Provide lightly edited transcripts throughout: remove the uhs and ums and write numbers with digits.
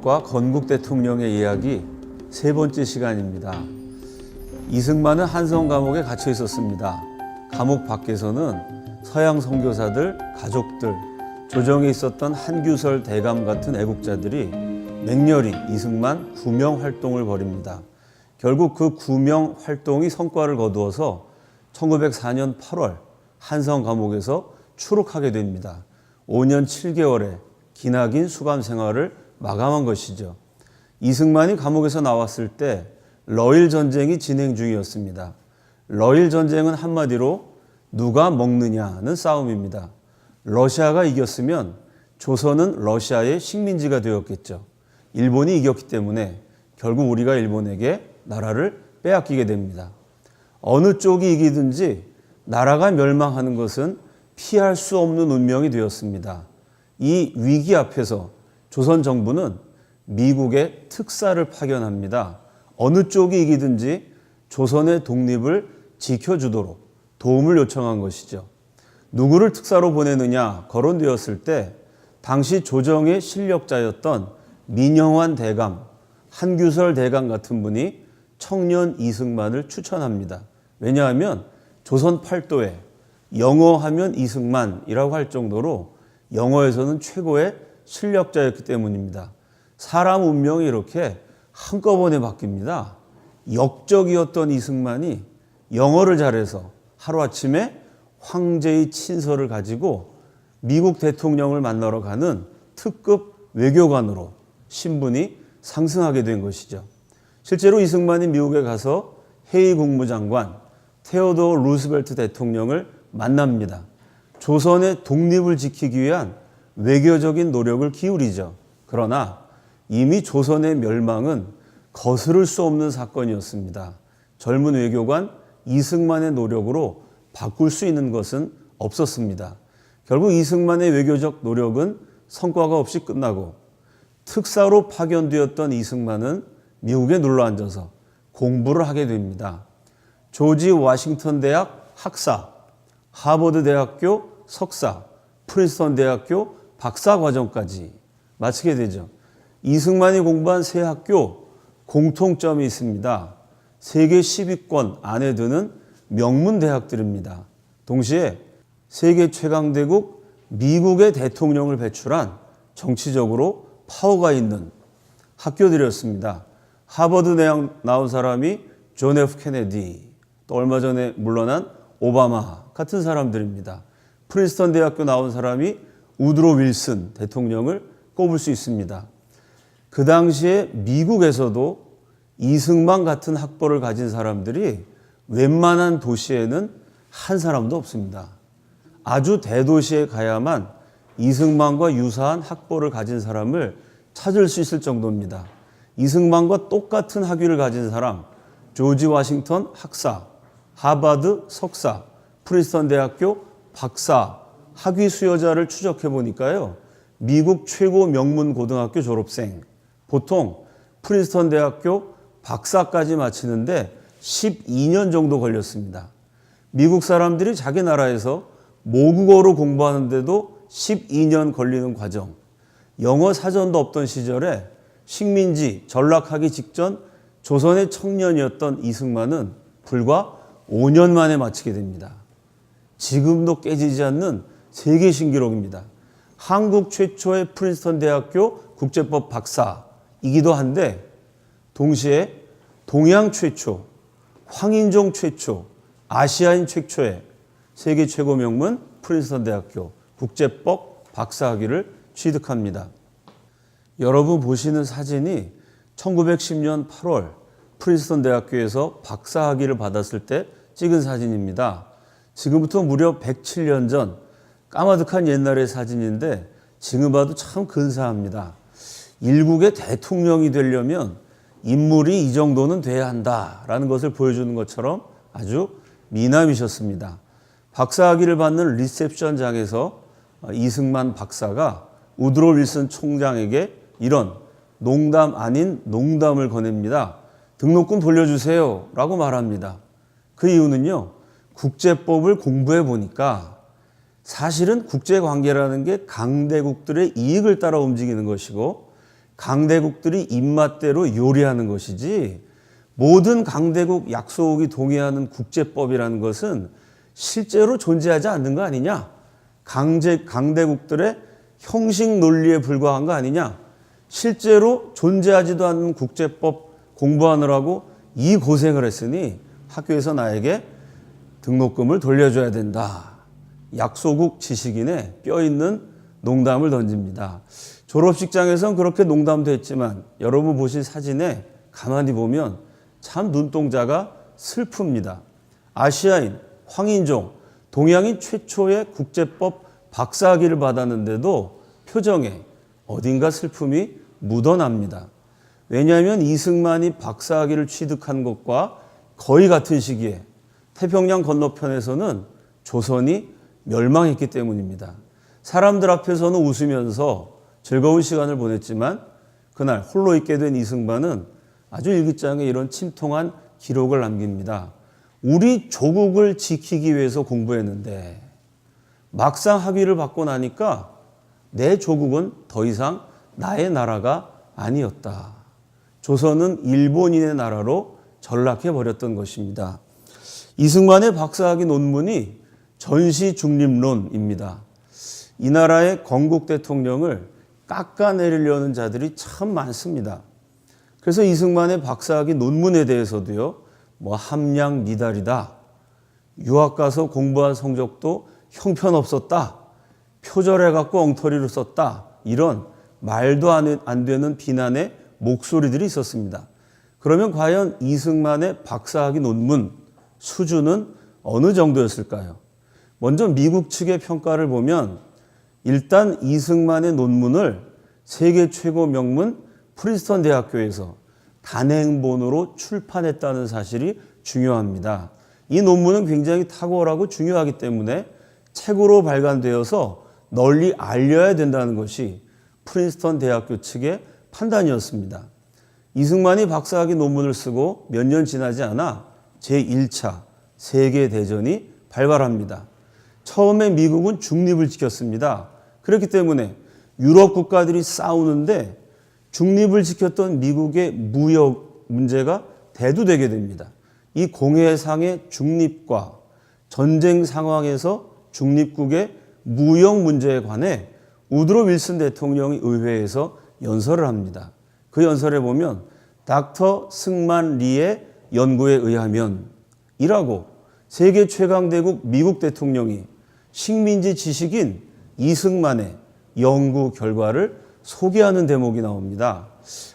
가족과 건국 대통령의 이야기 세 번째 시간입니다. 이승만은 한성 감옥에 갇혀 있었습니다. 감옥 밖에서는 서양 선교사들, 가족들, 조정에 있었던 한규설 대감 같은 애국자들이 맹렬히 이승만 구명 활동을 벌입니다. 결국 그 구명 활동이 성과를 거두어서 1904년 8월 한성 감옥에서 추록하게 됩니다. 5년 7개월의 기나긴 수감 생활을 마감한 것이죠. 이승만이 감옥에서 나왔을 때 러일 전쟁이 진행 중이었습니다. 러일 전쟁은 한마디로 누가 먹느냐는 싸움입니다. 러시아가 이겼으면 조선은 러시아의 식민지가 되었겠죠. 일본이 이겼기 때문에 결국 우리가 일본에게 나라를 빼앗기게 됩니다. 어느 쪽이 이기든지 나라가 멸망하는 것은 피할 수 없는 운명이 되었습니다. 이 위기 앞에서 조선 정부는 미국의 특사를 파견합니다. 어느 쪽이 이기든지 조선의 독립을 지켜주도록 도움을 요청한 것이죠. 누구를 특사로 보내느냐 거론되었을 때 당시 조정의 실력자였던 민영환 대감, 한규설 대감 같은 분이 청년 이승만을 추천합니다. 왜냐하면 조선 팔도에 영어하면 이승만이라고 할 정도로 영어에서는 최고의 실력자였기 때문입니다. 사람 운명이 이렇게 한꺼번에 바뀝니다. 역적이었던 이승만이 영어를 잘해서 하루아침에 황제의 친서를 가지고 미국 대통령을 만나러 가는 특급 외교관으로 신분이 상승하게 된 것이죠. 실제로 이승만이 미국에 가서 헤이 국무장관 테오도어 루스벨트 대통령을 만납니다. 조선의 독립을 지키기 위한 외교적인 노력을 기울이죠. 그러나 이미 조선의 멸망은 거스를 수 없는 사건이었습니다. 젊은 외교관 이승만의 노력으로 바꿀 수 있는 것은 없었습니다. 결국 이승만의 외교적 노력은 성과가 없이 끝나고 특사로 파견되었던 이승만은 미국에 눌러앉아서 공부를 하게 됩니다. 조지 워싱턴 대학 학사, 하버드 대학교 석사, 프린스턴 대학교 박사 과정까지 마치게 되죠. 이승만이 공부한 세 학교 공통점이 있습니다. 세계 10위권 안에 드는 명문 대학들입니다. 동시에 세계 최강대국 미국의 대통령을 배출한 정치적으로 파워가 있는 학교들이었습니다. 하버드 대학 나온 사람이 존 F 케네디, 또 얼마 전에 물러난 오바마 같은 사람들입니다. 프린스턴 대학교 나온 사람이 우드로 윌슨 대통령을 꼽을 수 있습니다. 그 당시에 미국에서도 이승만 같은 학벌을 가진 사람들이 웬만한 도시에는 한 사람도 없습니다. 아주 대도시에 가야만 이승만과 유사한 학벌을 가진 사람을 찾을 수 있을 정도입니다. 이승만과 똑같은 학위를 가진 사람, 조지 워싱턴 학사, 하버드 석사, 프린스턴 대학교 박사, 학위 수여자를 추적해 보니까요. 미국 최고 명문 고등학교 졸업생, 보통 프린스턴 대학교 박사까지 마치는데 12년 정도 걸렸습니다. 미국 사람들이 자기 나라에서 모국어로 공부하는데도 12년 걸리는 과정. 영어 사전도 없던 시절에 식민지 전락하기 직전 조선의 청년이었던 이승만은 불과 5년 만에 마치게 됩니다. 지금도 깨지지 않는 세계 신기록입니다. 한국 최초의 프린스턴 대학교 국제법 박사이기도 한데 동시에 동양 최초, 황인종 최초, 아시아인 최초의 세계 최고 명문 프린스턴 대학교 국제법 박사학위를 취득합니다. 여러분 보시는 사진이 1910년 8월 프린스턴 대학교에서 박사학위를 받았을 때 찍은 사진입니다. 지금부터 무려 107년 전 까마득한 옛날의 사진인데 지금 봐도 참 근사합니다. 일국의 대통령이 되려면 인물이 이 정도는 돼야 한다라는 것을 보여주는 것처럼 아주 미남이셨습니다. 박사학위를 받는 리셉션장에서 이승만 박사가 우드로 윌슨 총장에게 이런 농담 아닌 농담을 거냅니다. 등록금 돌려주세요 라고 말합니다. 그 이유는요. 국제법을 공부해 보니까 사실은 국제관계라는 게 강대국들의 이익을 따라 움직이는 것이고 강대국들이 입맛대로 요리하는 것이지 모든 강대국 약소국이 동의하는 국제법이라는 것은 실제로 존재하지 않는 거 아니냐? 강대국들의 형식 논리에 불과한 거 아니냐? 실제로 존재하지도 않는 국제법 공부하느라고 이 고생을 했으니 학교에서 나에게 등록금을 돌려줘야 된다. 약소국 지식인의 뼈있는 농담을 던집니다. 졸업식장에선 그렇게 농담도 했지만 여러분 보신 사진에 가만히 보면 참 눈동자가 슬픕니다. 아시아인, 황인종, 동양인 최초의 국제법 박사학위를 받았는데도 표정에 어딘가 슬픔이 묻어납니다. 왜냐하면 이승만이 박사학위를 취득한 것과 거의 같은 시기에 태평양 건너편에서는 조선이 멸망했기 때문입니다. 사람들 앞에서는 웃으면서 즐거운 시간을 보냈지만 그날 홀로 있게 된 이승만은 아주 일기장에 이런 침통한 기록을 남깁니다. 우리 조국을 지키기 위해서 공부했는데 막상 학위를 받고 나니까 내 조국은 더 이상 나의 나라가 아니었다. 조선은 일본인의 나라로 전락해버렸던 것입니다. 이승만의 박사학위 논문이 전시중립론입니다. 이 나라의 건국 대통령을 깎아내리려는 자들이 참 많습니다. 그래서 이승만의 박사학위 논문에 대해서도요, 함량 미달이다, 유학 가서 공부한 성적도 형편없었다, 표절해갖고 엉터리로 썼다, 이런 말도 안 되는 비난의 목소리들이 있었습니다. 그러면 과연 이승만의 박사학위 논문 수준은 어느 정도였을까요? 먼저 미국 측의 평가를 보면 일단 이승만의 논문을 세계 최고 명문 프린스턴 대학교에서 단행본으로 출판했다는 사실이 중요합니다. 이 논문은 굉장히 탁월하고 중요하기 때문에 책으로 발간되어서 널리 알려야 된다는 것이 프린스턴 대학교 측의 판단이었습니다. 이승만이 박사학위 논문을 쓰고 몇 년 지나지 않아 제1차 세계대전이 발발합니다. 처음에 미국은 중립을 지켰습니다. 그렇기 때문에 유럽 국가들이 싸우는데 중립을 지켰던 미국의 무역 문제가 대두되게 됩니다. 이 공해상의 중립과 전쟁 상황에서 중립국의 무역 문제에 관해 우드로 윌슨 대통령이 의회에서 연설을 합니다. 그 연설에 보면 닥터 승만 리의 연구에 의하면 이라고 세계 최강대국 미국 대통령이 식민지 지식인 이승만의 연구 결과를 소개하는 대목이 나옵니다.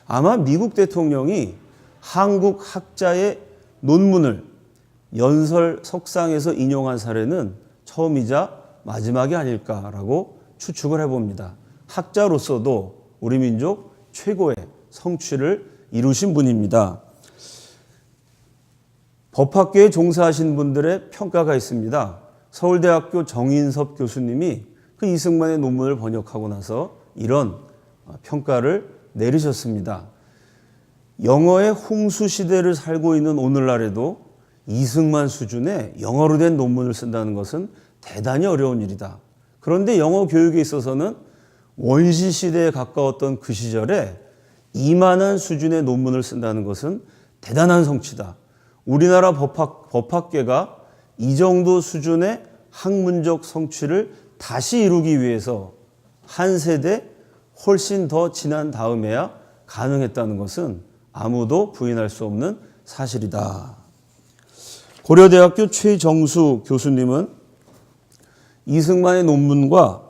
아마 미국 대통령이 한국 학자의 논문을 연설 석상에서 인용한 사례는 처음이자 마지막이 아닐까라고 추측을 해봅니다. 학자로서도 우리 민족 최고의 성취를 이루신 분입니다. 법학계에 종사하신 분들의 평가가 있습니다. 서울대학교 정인섭 교수님이 그 이승만의 논문을 번역하고 나서 이런 평가를 내리셨습니다. 영어의 홍수 시대를 살고 있는 오늘날에도 이승만 수준의 영어로 된 논문을 쓴다는 것은 대단히 어려운 일이다. 그런데 영어 교육에 있어서는 원시 시대에 가까웠던 그 시절에 이만한 수준의 논문을 쓴다는 것은 대단한 성취다. 우리나라 법학계가 이 정도 수준의 학문적 성취를 다시 이루기 위해서 한 세대 훨씬 더 지난 다음에야 가능했다는 것은 아무도 부인할 수 없는 사실이다. 고려대학교 최정수 교수님은 이승만의 논문과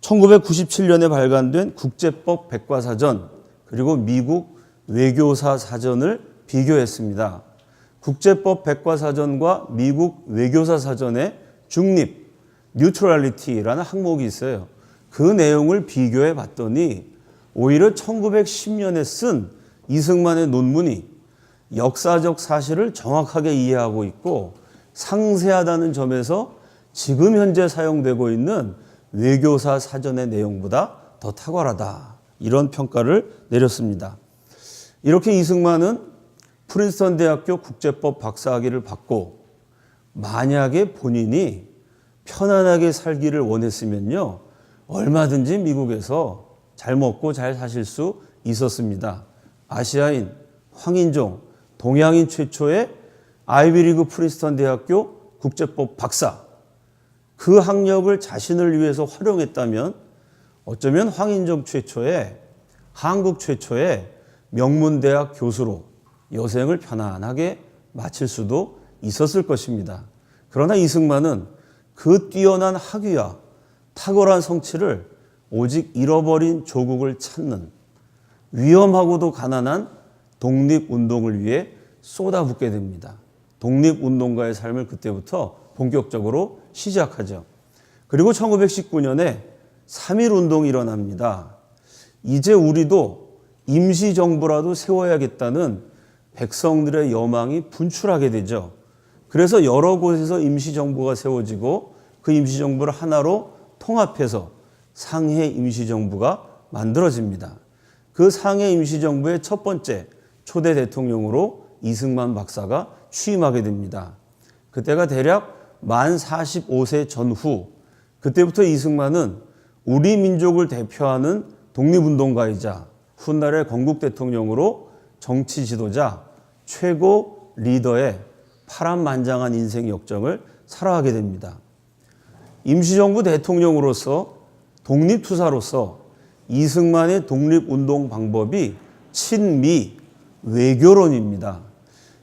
1997년에 발간된 국제법 백과사전 그리고 미국 외교사 사전을 비교했습니다. 국제법 백과사전과 미국 외교사 사전에 중립, 뉴트럴리티라는 항목이 있어요. 그 내용을 비교해 봤더니 오히려 1910년에 쓴 이승만의 논문이 역사적 사실을 정확하게 이해하고 있고 상세하다는 점에서 지금 현재 사용되고 있는 외교사 사전의 내용보다 더 탁월하다. 이런 평가를 내렸습니다. 이렇게 이승만은 프린스턴 대학교 국제법 박사학위를 받고 만약에 본인이 편안하게 살기를 원했으면요. 얼마든지 미국에서 잘 먹고 잘 사실 수 있었습니다. 아시아인, 황인종, 동양인 최초의 아이비리그 프린스턴 대학교 국제법 박사. 그 학력을 자신을 위해서 활용했다면 어쩌면 황인종 최초의 한국 최초의 명문대학 교수로 여생을 편안하게 마칠 수도 있었을 것입니다. 그러나 이승만은 그 뛰어난 학위와 탁월한 성취를 오직 잃어버린 조국을 찾는 위험하고도 가난한 독립운동을 위해 쏟아붓게 됩니다. 독립운동가의 삶을 그때부터 본격적으로 시작하죠. 그리고 1919년에 3.1운동이 일어납니다. 이제 우리도 임시정부라도 세워야겠다는 백성들의 여망이 분출하게 되죠. 그래서 여러 곳에서 임시정부가 세워지고 그 임시정부를 하나로 통합해서 상해 임시정부가 만들어집니다. 그 상해 임시정부의 첫 번째 초대 대통령으로 이승만 박사가 취임하게 됩니다. 그때가 대략 만 45세 전후, 그때부터 이승만은 우리 민족을 대표하는 독립운동가이자 훗날의 건국 대통령으로 정치 지도자, 최고 리더의 파란만장한 인생 역정을 살아가게 됩니다. 임시정부 대통령으로서 독립투사로서 이승만의 독립운동 방법이 친미 외교론입니다.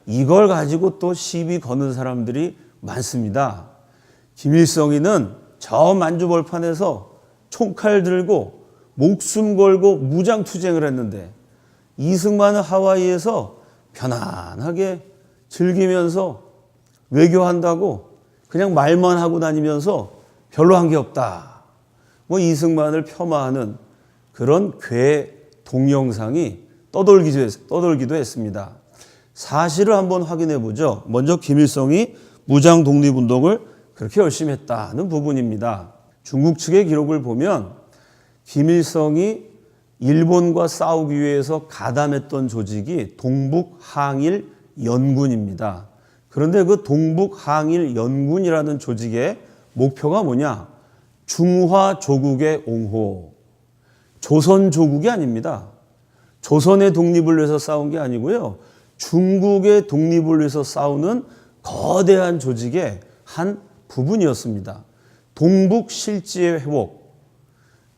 이걸 가지고 또 시비 거는 사람들이 많습니다. 김일성이는 저 만주벌판에서 총칼 들고 목숨 걸고 무장투쟁을 했는데 이승만은 하와이에서 편안하게 즐기면서 외교한다고 그냥 말만 하고 다니면서 별로 한 게 없다. 뭐 이승만을 폄하하는 그런 괴 동영상이 떠돌기도 했습니다. 사실을 한번 확인해 보죠. 먼저 김일성이 무장 독립운동을 그렇게 열심히 했다는 부분입니다. 중국 측의 기록을 보면 김일성이 일본과 싸우기 위해서 가담했던 조직이 동북항일연군입니다. 그런데 그 동북항일연군이라는 조직의 목표가 뭐냐? 중화조국의 옹호. 조선조국이 아닙니다. 조선의 독립을 위해서 싸운 게 아니고요. 중국의 독립을 위해서 싸우는 거대한 조직의 한 부분이었습니다. 동북 실지의 회복.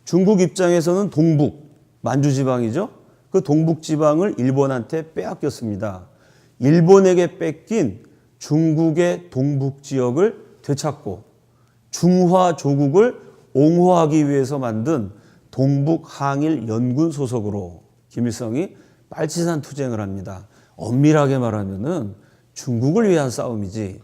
중국 입장에서는 동북, 만주지방이죠. 그 동북지방을 일본한테 빼앗겼습니다. 일본에게 뺏긴 중국의 동북지역을 되찾고 중화조국을 옹호하기 위해서 만든 동북항일연군 소속으로 김일성이 빨치산 투쟁을 합니다. 엄밀하게 말하면은 중국을 위한 싸움이지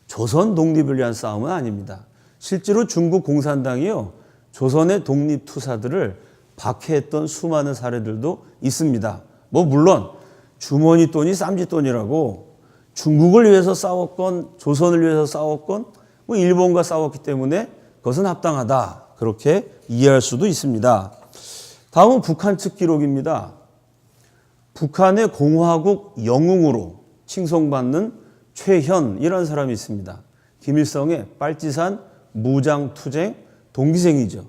조선 독립을 위한 싸움은 아닙니다. 실제로 중국 공산당이요, 조선의 독립투사들을 박해했던 수많은 사례들도 있습니다. 뭐 물론 주머니 돈이 쌈짓돈이라고 중국을 위해서 싸웠건 조선을 위해서 싸웠건 뭐 일본과 싸웠기 때문에 그것은 합당하다, 그렇게 이해할 수도 있습니다. 다음은 북한 측 기록입니다. 북한의 공화국 영웅으로 칭송받는 최현이라는 사람이 있습니다. 김일성의 빨치산 무장투쟁 동기생이죠.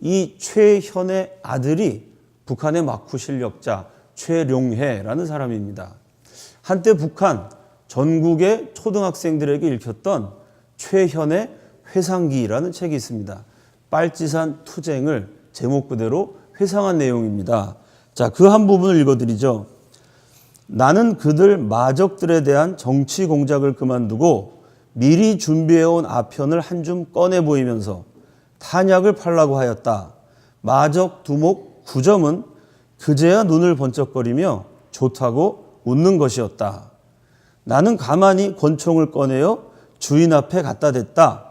이 최현의 아들이 북한의 막후 실력자 최룡해라는 사람입니다. 한때 북한 전국의 초등학생들에게 읽혔던 최현의 회상기라는 책이 있습니다. 빨치산 투쟁을 제목 그대로 회상한 내용입니다. 자, 그 한 부분을 읽어드리죠. 나는 그들 마적들에 대한 정치 공작을 그만두고 미리 준비해온 아편을 한 줌 꺼내 보이면서 탄약을 팔라고 하였다. 마적 두목 9점은 그제야 눈을 번쩍거리며 좋다고 웃는 것이었다. 나는 가만히 권총을 꺼내어 주인 앞에 갖다 댔다.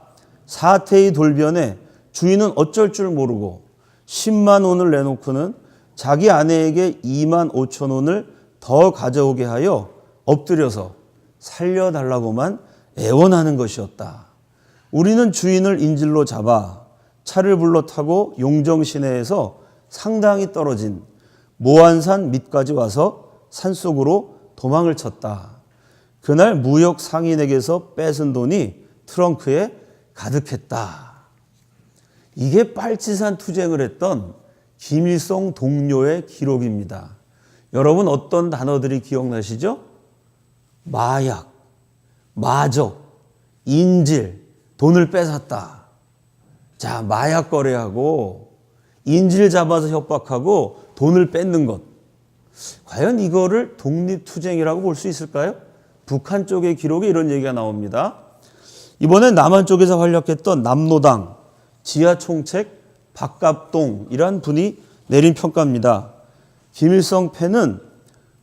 사태의 돌변에 주인은 어쩔 줄 모르고 10만 원을 내놓고는 자기 아내에게 2만 5천 원을 더 가져오게 하여 엎드려서 살려달라고만 애원하는 것이었다. 우리는 주인을 인질로 잡아 차를 불러 타고 용정 시내에서 상당히 떨어진 모안산 밑까지 와서 산속으로 도망을 쳤다. 그날 무역 상인에게서 뺏은 돈이 트렁크에 가득했다. 이게 빨치산 투쟁을 했던 김일성 동료의 기록입니다. 여러분 어떤 단어들이 기억나시죠? 마약, 마적, 인질, 돈을 뺏었다. 자, 마약 거래하고 인질 잡아서 협박하고 돈을 뺏는 것. 과연 이거를 독립투쟁이라고 볼 수 있을까요? 북한 쪽의 기록에 이런 얘기가 나옵니다. 이번엔 남한 쪽에서 활약했던 남노당 지하총책 박갑동이란 분이 내린 평가입니다. 김일성 패는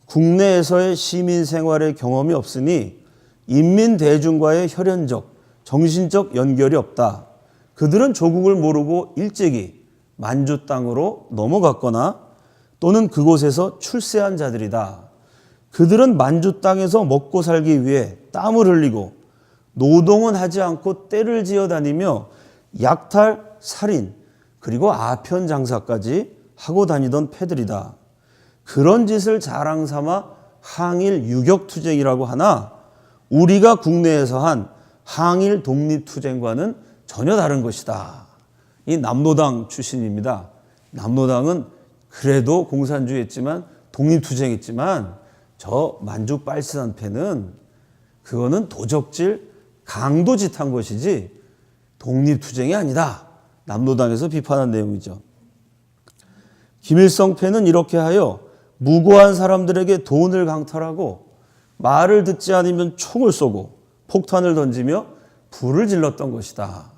국내에서의 시민 생활의 경험이 없으니 인민 대중과의 혈연적, 정신적 연결이 없다. 그들은 조국을 모르고 일찍이 만주 땅으로 넘어갔거나 또는 그곳에서 출세한 자들이다. 그들은 만주 땅에서 먹고 살기 위해 땀을 흘리고 노동은 하지 않고 떼를 지어 다니며 약탈, 살인, 그리고 아편 장사까지 하고 다니던 패들이다. 그런 짓을 자랑 삼아 항일 유격투쟁이라고 하나 우리가 국내에서 한 항일 독립투쟁과는 전혀 다른 것이다. 이 남노당 출신입니다. 남노당은 그래도 공산주의했지만 독립투쟁했지만 저 만주 빨치산 패는 그거는 도적질 강도짓한 것이지 독립투쟁이 아니다. 남노당에서 비판한 내용이죠. 김일성 패는 이렇게 하여 무고한 사람들에게 돈을 강탈하고 말을 듣지 않으면 총을 쏘고 폭탄을 던지며 불을 질렀던 것이다.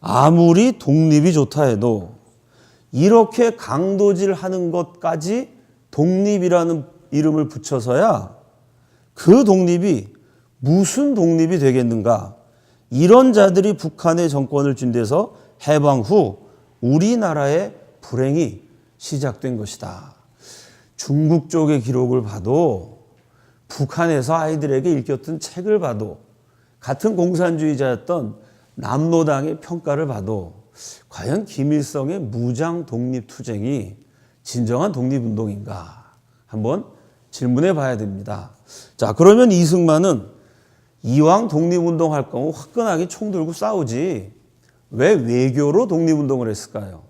아무리 독립이 좋다 해도 이렇게 강도질하는 것까지 독립이라는 이름을 붙여서야 그 독립이 무슨 독립이 되겠는가. 이런 자들이 북한의 정권을 쥔 데서 해방 후 우리나라의 불행이 시작된 것이다. 중국 쪽의 기록을 봐도 북한에서 아이들에게 읽혔던 책을 봐도 같은 공산주의자였던 남노당의 평가를 봐도 과연 김일성의 무장 독립투쟁이 진정한 독립운동인가 한번 질문해 봐야 됩니다. 자, 그러면 이승만은 이왕 독립운동할 거면 화끈하게 총 들고 싸우지 왜 외교로 독립운동을 했을까요?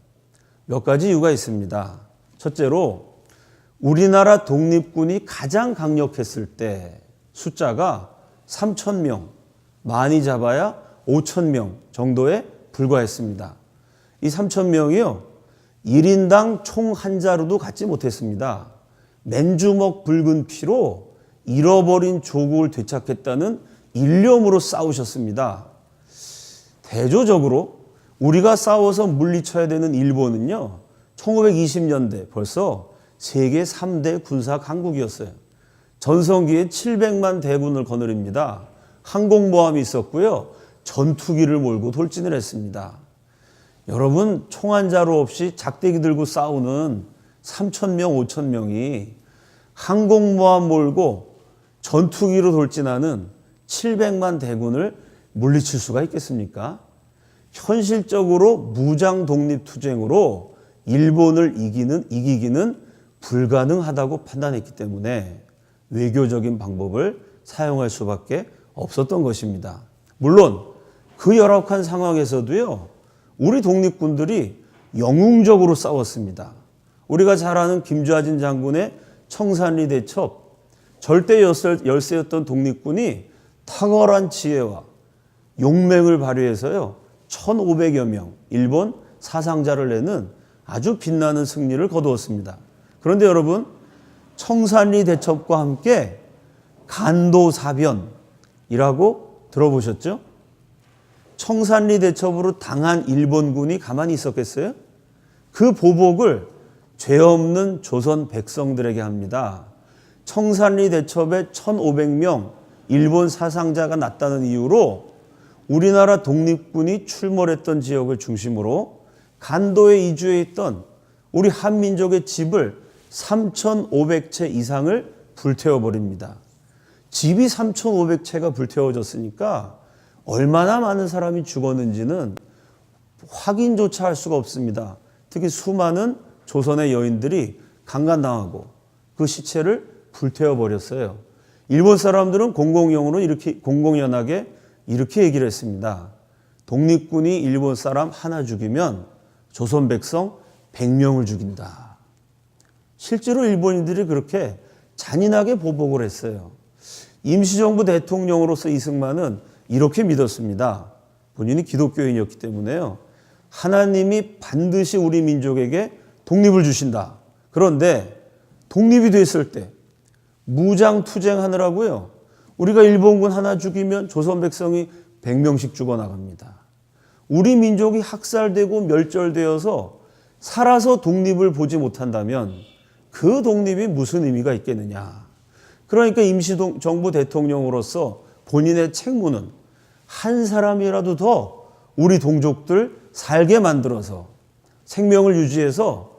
몇 가지 이유가 있습니다. 첫째로 우리나라 독립군이 가장 강력했을 때 숫자가 3,000명, 많이 잡아야 5,000명 정도에 불과했습니다. 이 3,000명이요. 1인당 총 한 자루도 갖지 못했습니다. 맨주먹 붉은 피로 잃어버린 조국을 되찾겠다는 일념으로 싸우셨습니다. 대조적으로 우리가 싸워서 물리쳐야 되는 일본은요. 1920년대 벌써 세계 3대 군사 강국이었어요. 전성기에 700만 대군을 거느립니다. 항공모함이 있었고요. 전투기를 몰고 돌진을 했습니다. 여러분 총 한 자루 없이 작대기 들고 싸우는 3,000명, 5,000명이 항공모함 몰고 전투기로 돌진하는 700만 대군을 물리칠 수가 있겠습니까? 현실적으로 무장 독립투쟁으로 일본을 이기기는 불가능하다고 판단했기 때문에 외교적인 방법을 사용할 수밖에 없었던 것입니다. 물론 그 열악한 상황에서도요. 우리 독립군들이 영웅적으로 싸웠습니다. 우리가 잘 아는 김좌진 장군의 청산리 대첩, 절대 열세였던 독립군이 탁월한 지혜와 용맹을 발휘해서요. 1,500여 명 일본 사상자를 내는 아주 빛나는 승리를 거두었습니다. 그런데 여러분 청산리 대첩과 함께 간도사변이라고 들어보셨죠? 청산리 대첩으로 당한 일본군이 가만히 있었겠어요? 그 보복을 죄 없는 조선 백성들에게 합니다. 청산리 대첩에 1,500명 일본 사상자가 났다는 이유로 우리나라 독립군이 출몰했던 지역을 중심으로 간도에 이주해 있던 우리 한민족의 집을 3,500채 이상을 불태워버립니다. 집이 3,500채가 불태워졌으니까 얼마나 많은 사람이 죽었는지는 확인조차 할 수가 없습니다. 특히 수많은 조선의 여인들이 강간당하고 그 시체를 불태워버렸어요. 일본 사람들은 공공연하게 이렇게 얘기를 했습니다. 독립군이 일본 사람 하나 죽이면 조선 백성 100명을 죽인다. 실제로 일본인들이 그렇게 잔인하게 보복을 했어요. 임시정부 대통령으로서 이승만은 이렇게 믿었습니다. 본인이 기독교인이었기 때문에요. 하나님이 반드시 우리 민족에게 독립을 주신다. 그런데 독립이 됐을 때 무장투쟁하느라고요. 우리가 일본군 하나 죽이면 조선 백성이 100명씩 죽어나갑니다. 우리 민족이 학살되고 멸절되어서 살아서 독립을 보지 못한다면 그 독립이 무슨 의미가 있겠느냐. 그러니까 임시정부 대통령으로서 본인의 책무는 한 사람이라도 더 우리 동족들 살게 만들어서 생명을 유지해서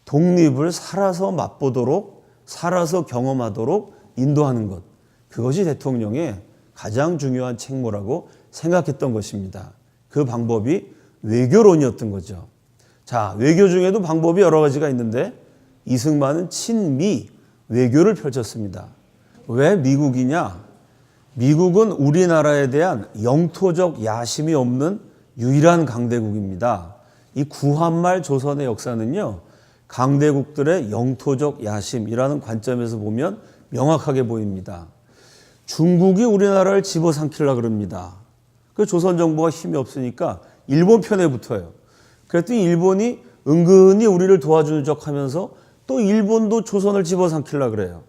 독립을 살아서 맛보도록, 살아서 경험하도록 인도하는 것. 그것이 대통령의 가장 중요한 책무라고 생각했던 것입니다. 그 방법이 외교론이었던 거죠. 자, 외교 중에도 방법이 여러 가지가 있는데 이승만은 친미 외교를 펼쳤습니다. 왜 미국이냐? 미국은 우리나라에 대한 영토적 야심이 없는 유일한 강대국입니다. 이 구한말 조선의 역사는요, 강대국들의 영토적 야심이라는 관점에서 보면 명확하게 보입니다. 중국이 우리나라를 집어삼키려고 그럽니다. 그 조선 정부가 힘이 없으니까 일본 편에 붙어요. 그랬더니 일본이 은근히 우리를 도와주는 척 하면서 또 일본도 조선을 집어삼키려고 그래요.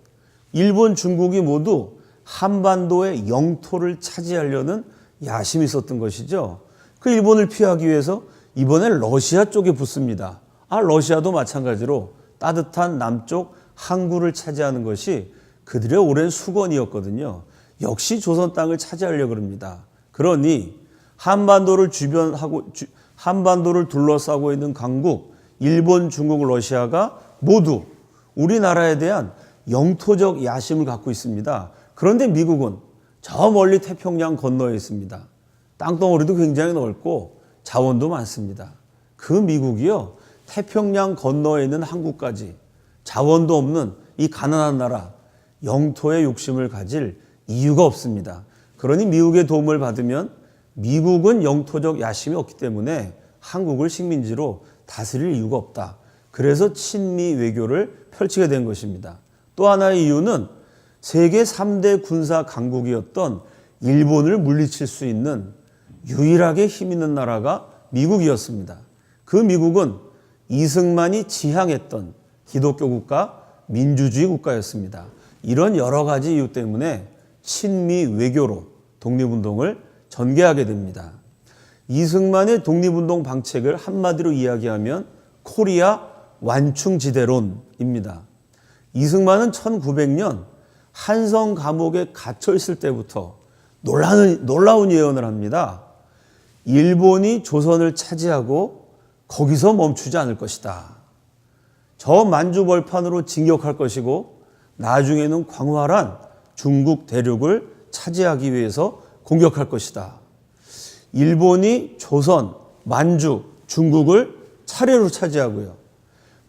일본, 중국이 모두 한반도의 영토를 차지하려는 야심이 있었던 것이죠. 그 일본을 피하기 위해서 이번엔 러시아 쪽에 붙습니다. 러시아도 마찬가지로 따뜻한 남쪽 항구를 차지하는 것이 그들의 오랜 수건이었거든요. 역시 조선 땅을 차지하려고 합니다. 그러니 한반도를 둘러싸고 있는 강국, 일본, 중국, 러시아가 모두 우리나라에 대한 영토적 야심을 갖고 있습니다. 그런데 미국은 저 멀리 태평양 건너에 있습니다. 땅덩어리도 굉장히 넓고 자원도 많습니다. 그 미국이요, 태평양 건너에 있는 한국까지 자원도 없는 이 가난한 나라, 영토에 욕심을 가질 이유가 없습니다. 그러니 미국의 도움을 받으면 미국은 영토적 야심이 없기 때문에 한국을 식민지로 다스릴 이유가 없다. 그래서 친미 외교를 펼치게 된 것입니다. 또 하나의 이유는 세계 3대 군사 강국이었던 일본을 물리칠 수 있는 유일하게 힘 있는 나라가 미국이었습니다. 그 미국은 이승만이 지향했던 기독교 국가, 민주주의 국가였습니다. 이런 여러 가지 이유 때문에 친미 외교로 독립운동을 전개하게 됩니다. 이승만의 독립운동 방책을 한마디로 이야기하면 코리아 완충지대론입니다. 이승만은 1900년 한성 감옥에 갇혀 있을 때부터 놀라운 예언을 합니다. 일본이 조선을 차지하고 거기서 멈추지 않을 것이다. 저 만주 벌판으로 진격할 것이고 나중에는 광활한 중국 대륙을 차지하기 위해서 공격할 것이다. 일본이 조선, 만주, 중국을 차례로 차지하고요.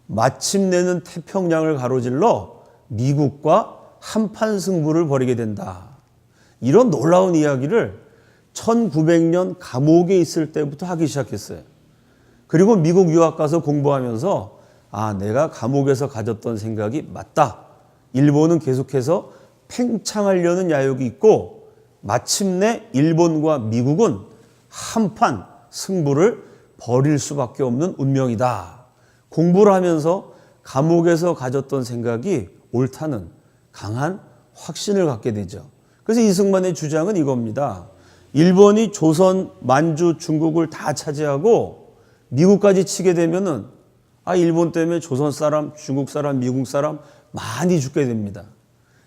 마침내는 태평양을 가로질러 미국과 한판 승부를 벌이게 된다. 이런 놀라운 이야기를 1900년 감옥에 있을 때부터 하기 시작했어요. 그리고 미국 유학 가서 공부하면서 내가 감옥에서 가졌던 생각이 맞다. 일본은 계속해서 팽창하려는 야욕이 있고 마침내 일본과 미국은 한판 승부를 벌일 수밖에 없는 운명이다. 공부를 하면서 감옥에서 가졌던 생각이 옳다는 강한 확신을 갖게 되죠. 그래서 이승만의 주장은 이겁니다. 일본이 조선, 만주, 중국을 다 차지하고 미국까지 치게 되면은 일본 때문에 조선 사람, 중국 사람, 미국 사람 많이 죽게 됩니다.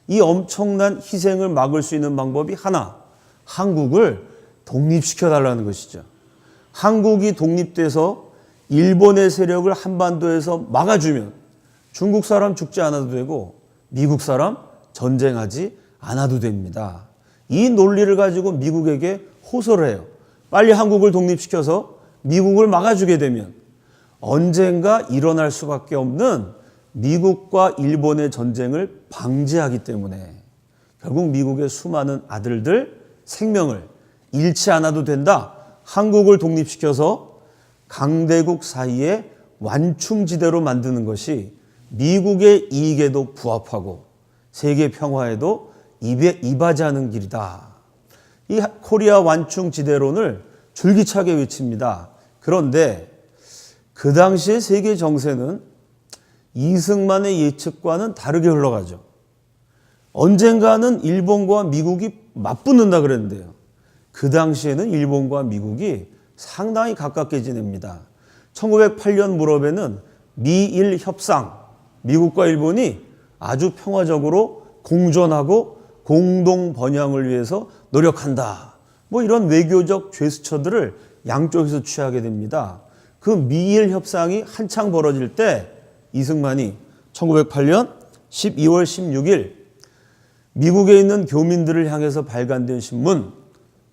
이 엄청난 희생을 막을 수 있는 방법이 하나, 한국을 독립시켜달라는 것이죠. 한국이 독립돼서 일본의 세력을 한반도에서 막아주면 중국 사람 죽지 않아도 되고 미국 사람 전쟁하지 않아도 됩니다. 이 논리를 가지고 미국에게 호소를 해요. 빨리 한국을 독립시켜서 미국을 막아주게 되면 언젠가 일어날 수밖에 없는 미국과 일본의 전쟁을 방지하기 때문에 결국 미국의 수많은 아들들 생명을 잃지 않아도 된다. 한국을 독립시켜서 강대국 사이에 완충지대로 만드는 것이 미국의 이익에도 부합하고 세계 평화에도 이바지하는 길이다. 이 코리아 완충지대론을 줄기차게 외칩니다. 그런데 그 당시의 세계 정세는 이승만의 예측과는 다르게 흘러가죠. 언젠가는 일본과 미국이 맞붙는다 그랬는데요. 그 당시에는 일본과 미국이 상당히 가깝게 지냅니다. 1908년 무렵에는 미일 협상, 미국과 일본이 아주 평화적으로 공존하고 공동 번영을 위해서 노력한다. 뭐 이런 외교적 제스처들을 양쪽에서 취하게 됩니다. 그 미일 협상이 한창 벌어질 때 이승만이 1908년 12월 16일 미국에 있는 교민들을 향해서 발간된 신문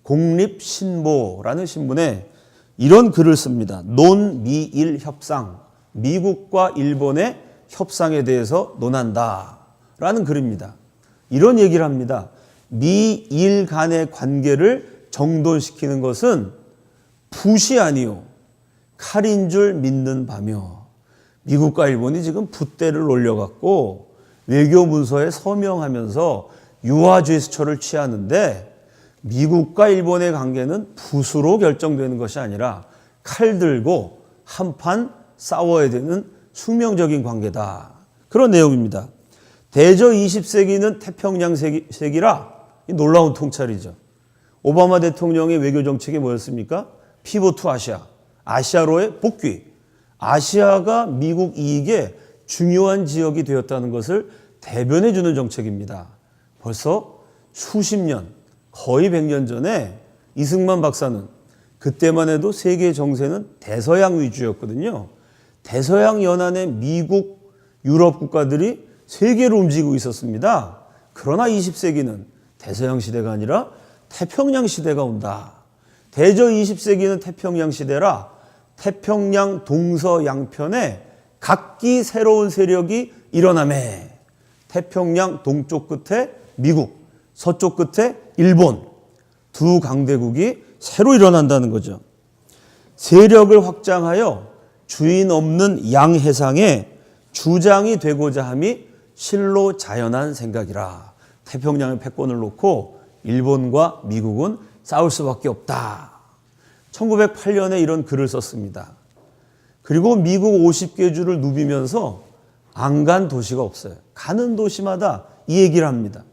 공립신보라는 신문에 이런 글을 씁니다. 논미일 협상, 미국과 일본의 협상에 대해서 논한다 라는 글입니다. 이런 얘기를 합니다. 미일 간의 관계를 정돈시키는 것은 붓이 아니요 칼인 줄 믿는 바며, 미국과 일본이 지금 붓대를 올려갖고 외교 문서에 서명하면서 유화 제스처를 취하는데, 미국과 일본의 관계는 붓으로 결정되는 것이 아니라 칼 들고 한판 싸워야 되는 숙명적인 관계다. 그런 내용입니다. 대저 20세기는 태평양 세기라, 놀라운 통찰이죠. 오바마 대통령의 외교 정책이 뭐였습니까? 피봇 투 아시아, 아시아로의 복귀. 아시아가 미국 이익의 중요한 지역이 되었다는 것을 대변해 주는 정책입니다. 벌써 수십 년, 거의 100년 전에 이승만 박사는, 그때만 해도 세계 정세는 대서양 위주였거든요. 대서양 연안의 미국, 유럽 국가들이 세계로 움직이고 있었습니다. 그러나 20세기는 대서양 시대가 아니라 태평양 시대가 온다. 대저 20세기는 태평양 시대라 태평양 동서양편에 각기 새로운 세력이 일어나매 태평양 동쪽 끝에 미국, 서쪽 끝에 일본, 두 강대국이 새로 일어난다는 거죠. 세력을 확장하여 주인 없는 양해상에 주장이 되고자 함이 실로 자연한 생각이라. 태평양의 패권을 놓고 일본과 미국은 싸울 수밖에 없다. 1908년에 이런 글을 썼습니다. 그리고 미국 50개 주를 누비면서 안 간 도시가 없어요. 가는 도시마다 이 얘기를 합니다.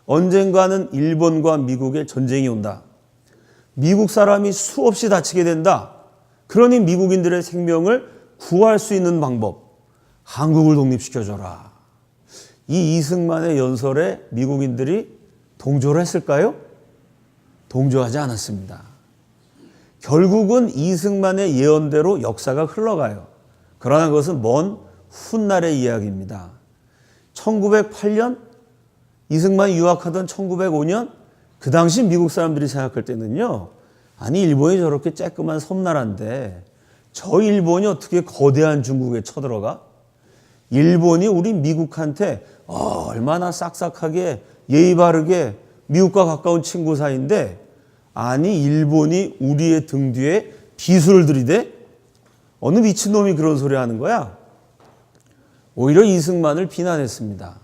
언젠가는 일본과 미국의 전쟁이 온다. 미국 사람이 수없이 다치게 된다. 그러니 미국인들의 생명을 구할 수 있는 방법, 한국을 독립시켜줘라. 이 이승만의 연설에 미국인들이 동조를 했을까요? 동조하지 않았습니다. 결국은 이승만의 예언대로 역사가 흘러가요. 그러나 그것은 먼 훗날의 이야기입니다. 1908년 이승만이 유학하던 1905년 그 당시 미국 사람들이 생각할 때는요, 아니 일본이 저렇게 쬐끄만 섬나라인데 저 일본이 어떻게 거대한 중국에 쳐들어가? 일본이 우리 미국한테 얼마나 싹싹하게 예의 바르게 미국과 가까운 친구 사이인데, 아니 일본이 우리의 등 뒤에 비수를 들이대? 어느 미친놈이 그런 소리 하는 거야? 오히려 이승만을 비난했습니다.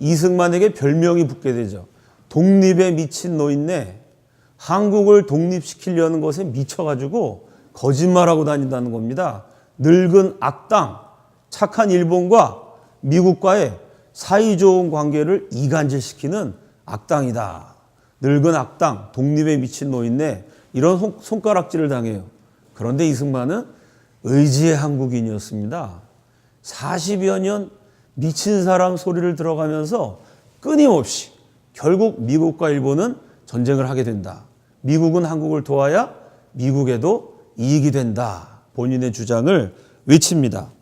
이승만에게 별명이 붙게 되죠. 독립에 미친 노인네. 한국을 독립시키려는 것에 미쳐가지고 거짓말하고 다닌다는 겁니다. 늙은 악당, 착한 일본과 미국과의 사이좋은 관계를 이간질시키는 악당이다. 늙은 악당, 독립에 미친 노인네, 이런 손가락질을 당해요. 그런데 이승만은 의지의 한국인이었습니다. 40여 년 미친 사람 소리를 들어가면서 끊임없이 결국 미국과 일본은 전쟁을 하게 된다. 미국은 한국을 도와야 미국에도 이익이 된다. 본인의 주장을 외칩니다.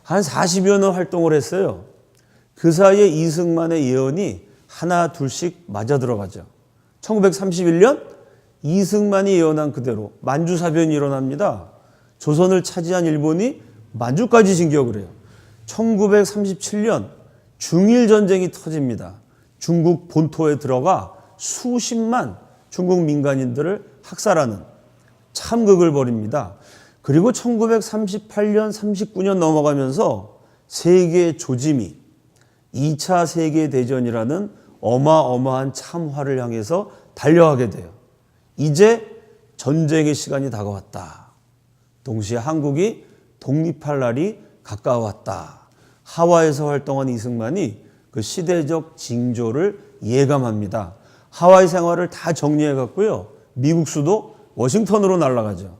한 40여 년 활동을 했어요. 그 사이에 이승만의 예언이 하나 둘씩 맞아 들어가죠. 1931년 이승만이 예언한 그대로 만주사변이 일어납니다. 조선을 차지한 일본이 만주까지 진격을 해요. 1937년 중일전쟁이 터집니다. 중국 본토에 들어가 수십만 중국 민간인들을 학살하는 참극을 벌입니다. 그리고 1938년, 39년 넘어가면서 세계 조짐이 2차 세계대전이라는 어마어마한 참화를 향해서 달려가게 돼요. 이제 전쟁의 시간이 다가왔다. 동시에 한국이 독립할 날이 가까웠다. 하와이에서 활동한 이승만이 그 시대적 징조를 예감합니다. 하와이 생활을 다 정리해 갖고요. 미국 수도 워싱턴으로 날아가죠.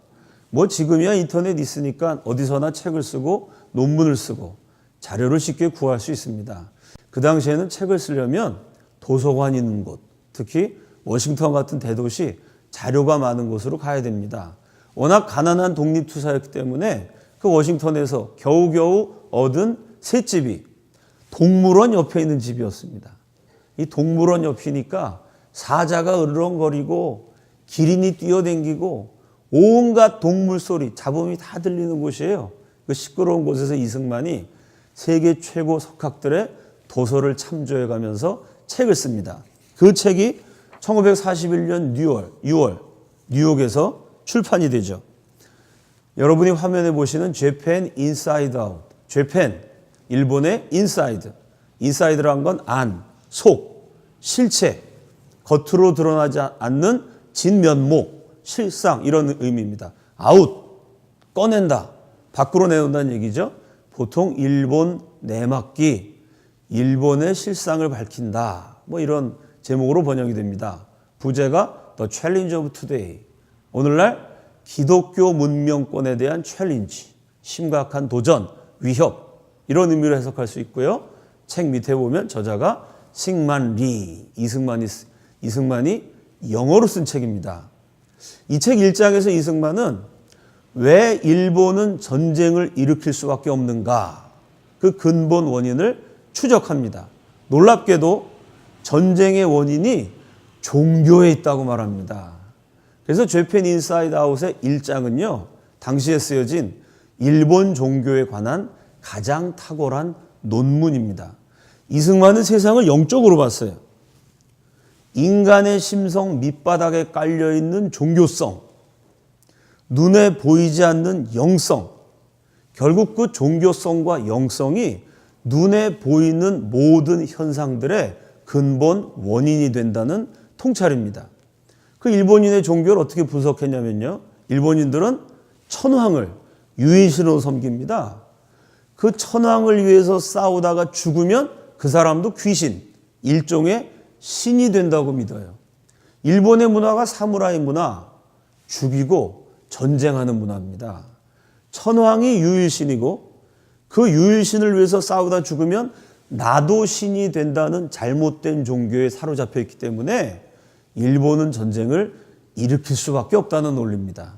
뭐 지금이야 인터넷 있으니까 어디서나 책을 쓰고 논문을 쓰고 자료를 쉽게 구할 수 있습니다. 그 당시에는 책을 쓰려면 도서관 있는 곳, 특히 워싱턴 같은 대도시 자료가 많은 곳으로 가야 됩니다. 워낙 가난한 독립투사였기 때문에 그 워싱턴에서 겨우겨우 얻은 셋집이 동물원 옆에 있는 집이었습니다. 이 동물원 옆이니까 사자가 으르렁거리고 기린이 뛰어댕기고 온갖 동물 소리, 잡음이 다 들리는 곳이에요. 그 시끄러운 곳에서 이승만이 세계 최고 석학들의 도서를 참조해 가면서 책을 씁니다. 그 책이 1941년 6월 뉴욕에서 출판이 되죠. 여러분이 화면에 보시는 Japan Inside Out. Japan, 일본의 Inside. Inside라는 건 안, 속, 실체, 겉으로 드러나지 않는 진면목, 실상 이런 의미입니다. Out, 꺼낸다, 밖으로 내놓는다는 얘기죠. 보통 일본 내막기, 일본의 실상을 밝힌다. 뭐 이런 제목으로 번역이 됩니다. 부제가 The Challenge of Today. 오늘날 기독교 문명권에 대한 챌린지, 심각한 도전, 위협 이런 의미로 해석할 수 있고요. 책 밑에 보면 저자가 싱만 리, 이승만이 영어로 쓴 책입니다. 이 책 1장에서 이승만은 왜 일본은 전쟁을 일으킬 수밖에 없는가? 그 근본 원인을 추적합니다. 놀랍게도 전쟁의 원인이 종교에 있다고 말합니다. 그래서 Japan Inside Out의 1장은요. 당시에 쓰여진 일본 종교에 관한 가장 탁월한 논문입니다. 이승만은 세상을 영적으로 봤어요. 인간의 심성 밑바닥에 깔려있는 종교성, 눈에 보이지 않는 영성, 결국 그 종교성과 영성이 눈에 보이는 모든 현상들의 근본 원인이 된다는 통찰입니다. 그 일본인의 종교를 어떻게 분석했냐면요. 일본인들은 천황을 유인신으로 섬깁니다. 그 천황을 위해서 싸우다가 죽으면 그 사람도 귀신, 일종의 신이 된다고 믿어요. 일본의 문화가 사무라이 문화, 죽이고 전쟁하는 문화입니다. 천황이 유일신이고 그 유일신을 위해서 싸우다 죽으면 나도 신이 된다는 잘못된 종교에 사로잡혀 있기 때문에 일본은 전쟁을 일으킬 수밖에 없다는 논리입니다.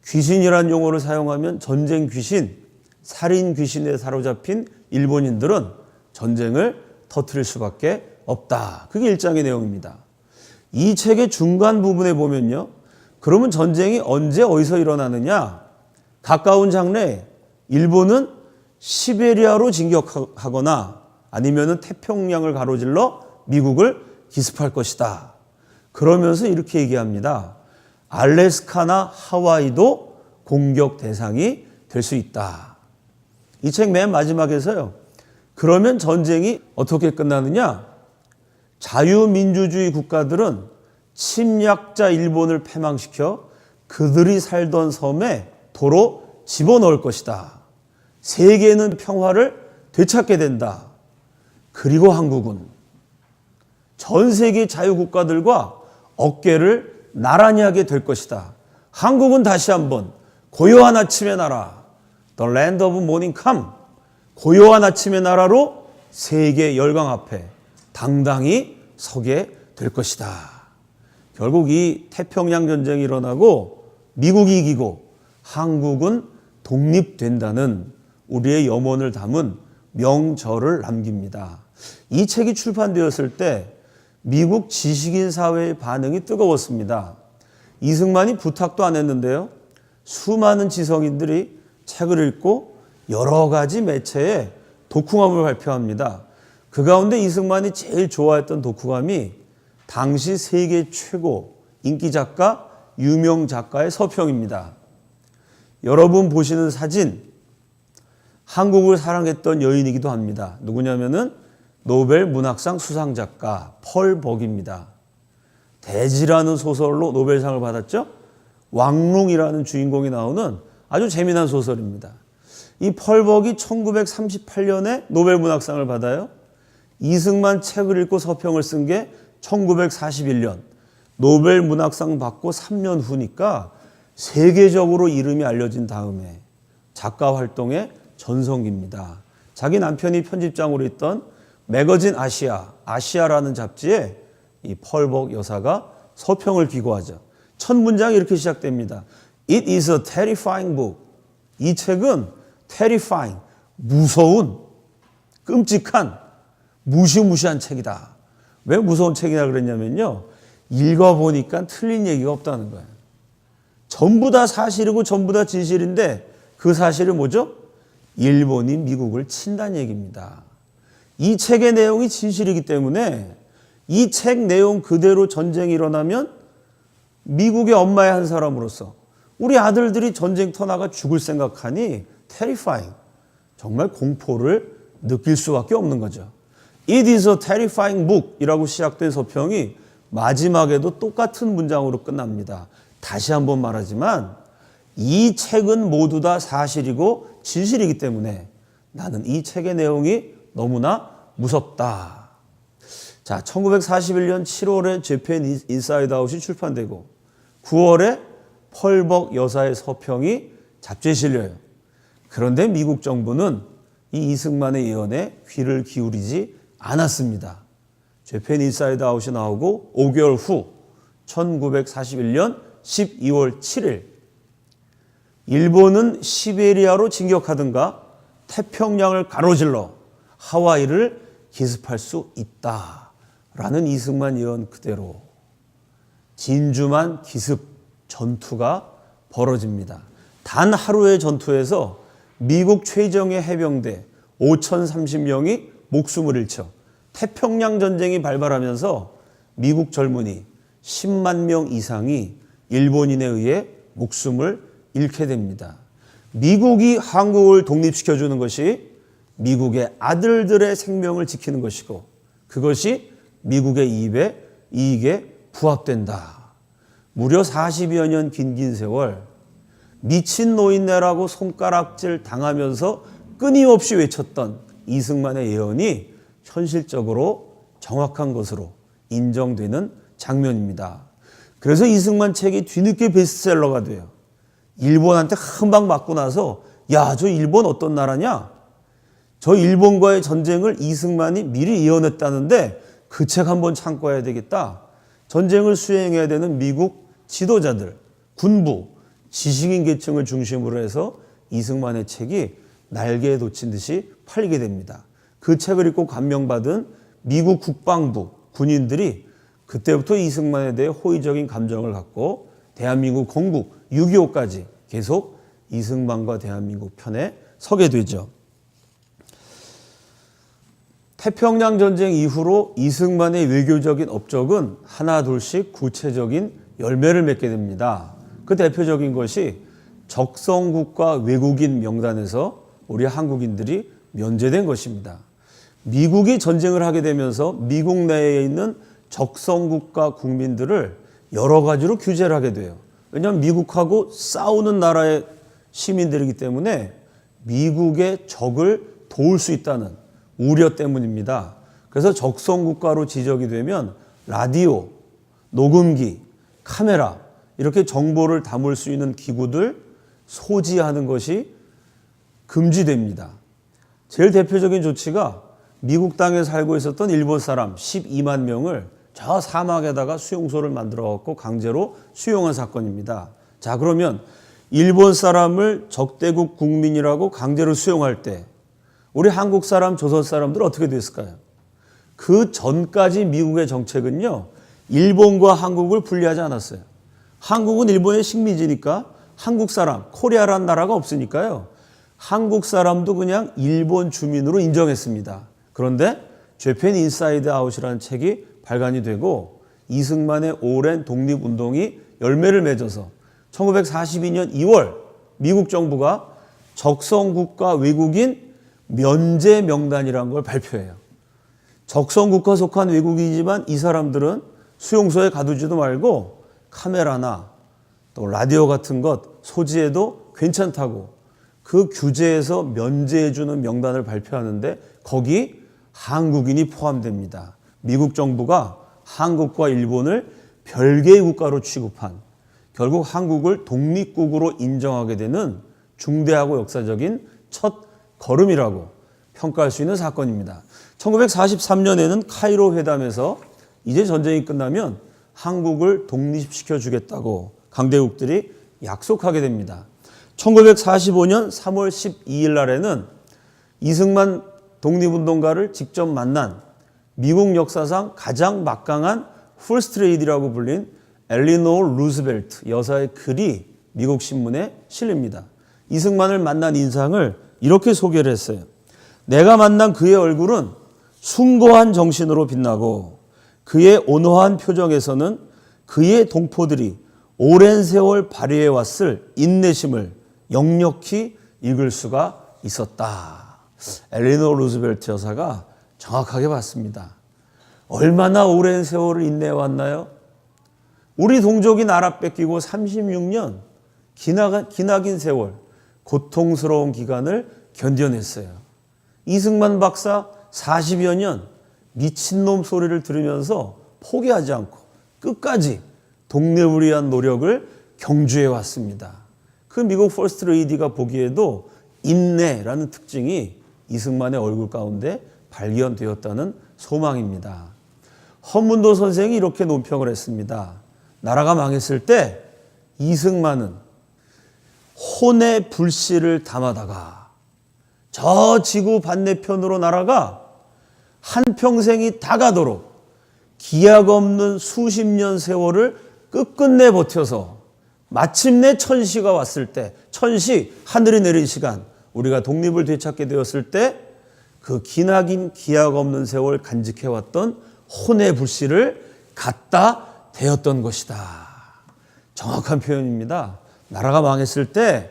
귀신이라는 용어를 사용하면 전쟁 귀신, 살인 귀신에 사로잡힌 일본인들은 전쟁을 터뜨릴 수밖에 없다. 그게 1장의 내용입니다. 이 책의 중간 부분에 보면요. 그러면 전쟁이 언제 어디서 일어나느냐? 가까운 장래에 일본은 시베리아로 진격하거나 아니면 태평양을 가로질러 미국을 기습할 것이다. 그러면서 이렇게 얘기합니다. 알래스카나 하와이도 공격 대상이 될 수 있다. 이 책 맨 마지막에서요. 그러면 전쟁이 어떻게 끝나느냐? 자유민주주의 국가들은 침략자 일본을 패망시켜 그들이 살던 섬에 도로 집어넣을 것이다. 세계는 평화를 되찾게 된다. 그리고 한국은 전 세계 자유국가들과 어깨를 나란히 하게 될 것이다. 한국은 다시 한번 고요한 아침의 나라, The Land of Morning Come, 고요한 아침의 나라로 세계 열강 앞에 당당히 서게 될 것이다. 결국 이 태평양 전쟁이 일어나고 미국이 이기고 한국은 독립된다는 우리의 염원을 담은 명절을 남깁니다. 이 책이 출판되었을 때 미국 지식인 사회의 반응이 뜨거웠습니다. 이승만이 부탁도 안 했는데요. 수많은 지성인들이 책을 읽고 여러 가지 매체에 독후감을 발표합니다. 그 가운데 이승만이 제일 좋아했던 독후감이 당시 세계 최고 인기 작가, 유명 작가의 서평입니다. 여러분 보시는 사진, 한국을 사랑했던 여인이기도 합니다. 누구냐면은 노벨 문학상 수상작가 펄 버기입니다. 대지라는 소설로 노벨상을 받았죠. 왕롱이라는 주인공이 나오는 아주 재미난 소설입니다. 이 펄 버기 1938년에 노벨 문학상을 받아요. 이승만 책을 읽고 서평을 쓴 게 1941년. 노벨 문학상 받고 3년 후니까 세계적으로 이름이 알려진 다음에 작가 활동의 전성기입니다. 자기 남편이 편집장으로 있던 매거진 아시아라는 잡지에 이 펄벅 여사가 서평을 기고하죠. 첫 문장이 이렇게 시작됩니다. It is a terrifying book. 이 책은 terrifying, 무서운, 끔찍한, 무시무시한 책이다. 왜 무서운 책이라 그랬냐면요. 읽어보니까 틀린 얘기가 없다는 거예요. 전부 다 사실이고 전부 다 진실인데 그 사실이 뭐죠? 일본이 미국을 친다는 얘기입니다. 이 책의 내용이 진실이기 때문에 이 책 내용 그대로 전쟁이 일어나면 미국의 엄마의 한 사람으로서 우리 아들들이 전쟁터 나가 죽을 생각하니 terrifying, 정말 공포를 느낄 수밖에 없는 거죠. It is a terrifying book 이라고 시작된 서평이 마지막에도 똑같은 문장으로 끝납니다. 다시 한번 말하지만 이 책은 모두 다 사실이고 진실이기 때문에 나는 이 책의 내용이 너무나 무섭다. 자, 1941년 7월에 재팬 인사이드 아웃이 출판되고 9월에 펄벅 여사의 서평이 잡지에 실려요. 그런데 미국 정부는 이 이승만의 예언에 귀를 기울이지 않았습니다. 재팬 인사이드 아웃이 나오고 5개월 후 1941년 12월 7일 일본은 시베리아로 진격하든가 태평양을 가로질러 하와이를 기습할 수 있다라는 이승만 예언 그대로 진주만 기습 전투가 벌어집니다. 단 하루의 전투에서 미국 최정예 해병대 5,030명이 목숨을 잃죠. 태평양 전쟁이 발발하면서 미국 젊은이 10만 명 이상이 일본인에 의해 목숨을 잃게 됩니다. 미국이 한국을 독립시켜주는 것이 미국의 아들들의 생명을 지키는 것이고 그것이 미국의 이익에 부합된다. 무려 40여 년 긴 세월 미친 노인네라고 손가락질 당하면서 끊임없이 외쳤던 이승만의 예언이 현실적으로 정확한 것으로 인정되는 장면입니다. 그래서 이승만 책이 뒤늦게 베스트셀러가 돼요. 일본한테 한 방 맞고 나서 야, 저 일본 어떤 나라냐? 저 일본과의 전쟁을 이승만이 미리 예언했다는데 그 책 한번 참고해야 되겠다. 전쟁을 수행해야 되는 미국 지도자들, 군부, 지식인 계층을 중심으로 해서 이승만의 책이 날개에 돋친 듯이 팔리게 됩니다. 그 책을 읽고 감명받은 미국 국방부 군인들이 그때부터 이승만에 대해 호의적인 감정을 갖고 대한민국 건국 6.25까지 계속 이승만과 대한민국 편에 서게 되죠. 태평양 전쟁 이후로 이승만의 외교적인 업적은 하나 둘씩 구체적인 열매를 맺게 됩니다. 그 대표적인 것이 적성국가 외국인 명단에서 우리 한국인들이 면제된 것입니다. 미국이 전쟁을 하게 되면서 미국 내에 있는 적성국가 국민들을 여러 가지로 규제를 하게 돼요. 왜냐하면 미국하고 싸우는 나라의 시민들이기 때문에 미국의 적을 도울 수 있다는 우려 때문입니다. 그래서 적성국가로 지적이 되면 라디오, 녹음기, 카메라 이렇게 정보를 담을 수 있는 기구들 소지하는 것이 금지됩니다. 제일 대표적인 조치가 미국 땅에 살고 있었던 일본 사람 12만 명을 저 사막에다가 수용소를 만들어 갖고 강제로 수용한 사건입니다. 자, 그러면 일본 사람을 적대국 국민이라고 강제로 수용할 때 우리 한국 사람, 조선 사람들 어떻게 됐을까요? 그 전까지 미국의 정책은요, 일본과 한국을 분리하지 않았어요. 한국은 일본의 식민지니까 한국 사람, 코리아라는 나라가 없으니까요. 한국 사람도 그냥 일본 주민으로 인정했습니다. 그런데 재팬 인사이드 아웃이라는 책이 발간이 되고 이승만의 오랜 독립운동이 열매를 맺어서 1942년 2월 미국 정부가 적성국가 외국인 면제 명단이라는 걸 발표해요. 적성국가 속한 외국인이지만 이 사람들은 수용소에 가두지도 말고 카메라나 또 라디오 같은 것 소지해도 괜찮다고 그 규제에서 면제해주는 명단을 발표하는데 거기 한국인이 포함됩니다. 미국 정부가 한국과 일본을 별개의 국가로 취급한 결국 한국을 독립국으로 인정하게 되는 중대하고 역사적인 첫 걸음이라고 평가할 수 있는 사건입니다. 1943년에는 카이로 회담에서 이제 전쟁이 끝나면 한국을 독립시켜 주겠다고 강대국들이 약속하게 됩니다. 1945년 3월 12일 날에는 이승만 독립운동가를 직접 만난 미국 역사상 가장 막강한 퍼스트 레이디라고 불린 엘리노어 루즈벨트 여사의 글이 미국 신문에 실립니다. 이승만을 만난 인상을 이렇게 소개를 했어요. 내가 만난 그의 얼굴은 숭고한 정신으로 빛나고 그의 온화한 표정에서는 그의 동포들이 오랜 세월 발휘해 왔을 인내심을 역력히 읽을 수가 있었다. 엘리노어 루즈벨트 여사가 정확하게 봤습니다. 얼마나 오랜 세월을 인내해 왔나요? 우리 동족이 나라 뺏기고 36년 기나긴 세월 고통스러운 기간을 견뎌냈어요. 이승만 박사 40여 년 미친놈 소리를 들으면서 포기하지 않고 끝까지 독립을 위한 노력을 경주해 왔습니다. 그 미국 퍼스트 레이디가 보기에도 인내라는 특징이 이승만의 얼굴 가운데 발견되었다는 소망입니다. 헌문도 선생이 이렇게 논평을 했습니다. 나라가 망했을 때 이승만은 혼의 불씨를 담아다가 저 지구 반대편으로 나라가 한평생이 다 가도록 기약 없는 수십 년 세월을 끝끝내 버텨서 마침내 천시가 왔을 때, 천시 하늘이 내린 시간, 우리가 독립을 되찾게 되었을 때 그 기나긴 기약 없는 세월 간직해왔던 혼의 불씨를 갖다 대었던 것이다. 정확한 표현입니다. 나라가 망했을 때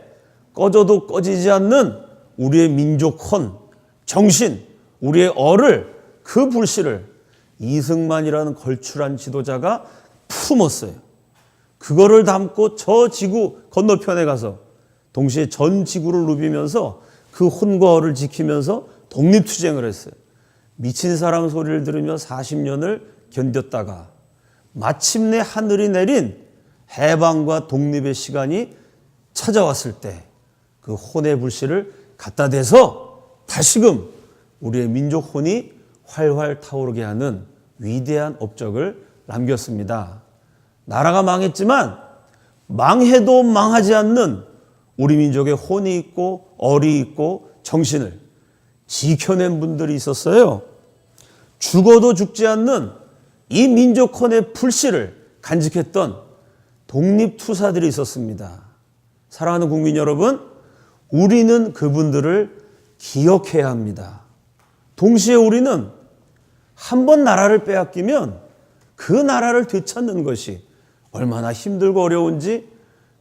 꺼져도 꺼지지 않는 우리의 민족 혼, 정신, 우리의 얼을 그 불씨를 이승만이라는 걸출한 지도자가 품었어요. 그거를 담고 저 지구 건너편에 가서 동시에 전 지구를 누비면서 그 혼과 얼을 지키면서 독립투쟁을 했어요. 미친 사람 소리를 들으며 40년을 견뎠다가 마침내 하늘이 내린 해방과 독립의 시간이 찾아왔을 때 그 혼의 불씨를 갖다 대서 다시금 우리의 민족 혼이 활활 타오르게 하는 위대한 업적을 남겼습니다. 나라가 망했지만 망해도 망하지 않는 우리 민족의 혼이 있고 얼이 있고 정신을 지켜낸 분들이 있었어요. 죽어도 죽지 않는 이 민족 혼의 불씨를 간직했던 독립투사들이 있었습니다. 사랑하는 국민 여러분, 우리는 그분들을 기억해야 합니다. 동시에 우리는 한 번 나라를 빼앗기면 그 나라를 되찾는 것이 얼마나 힘들고 어려운지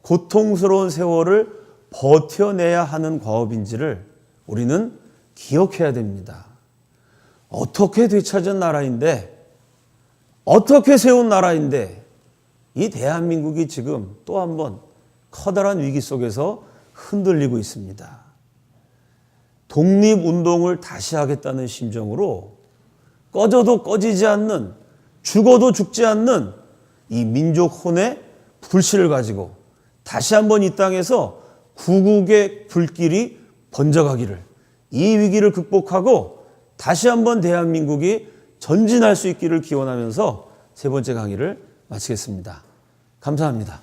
고통스러운 세월을 버텨내야 하는 과업인지를 우리는 기억해야 됩니다. 어떻게 되찾은 나라인데, 어떻게 세운 나라인데 이 대한민국이 지금 또 한 번 커다란 위기 속에서 흔들리고 있습니다. 독립운동을 다시 하겠다는 심정으로 꺼져도 꺼지지 않는, 죽어도 죽지 않는 이 민족 혼의 불씨를 가지고 다시 한번 이 땅에서 구국의 불길이 번져가기를, 이 위기를 극복하고 다시 한번 대한민국이 전진할 수 있기를 기원하면서 세 번째 강의를 마치겠습니다. 감사합니다.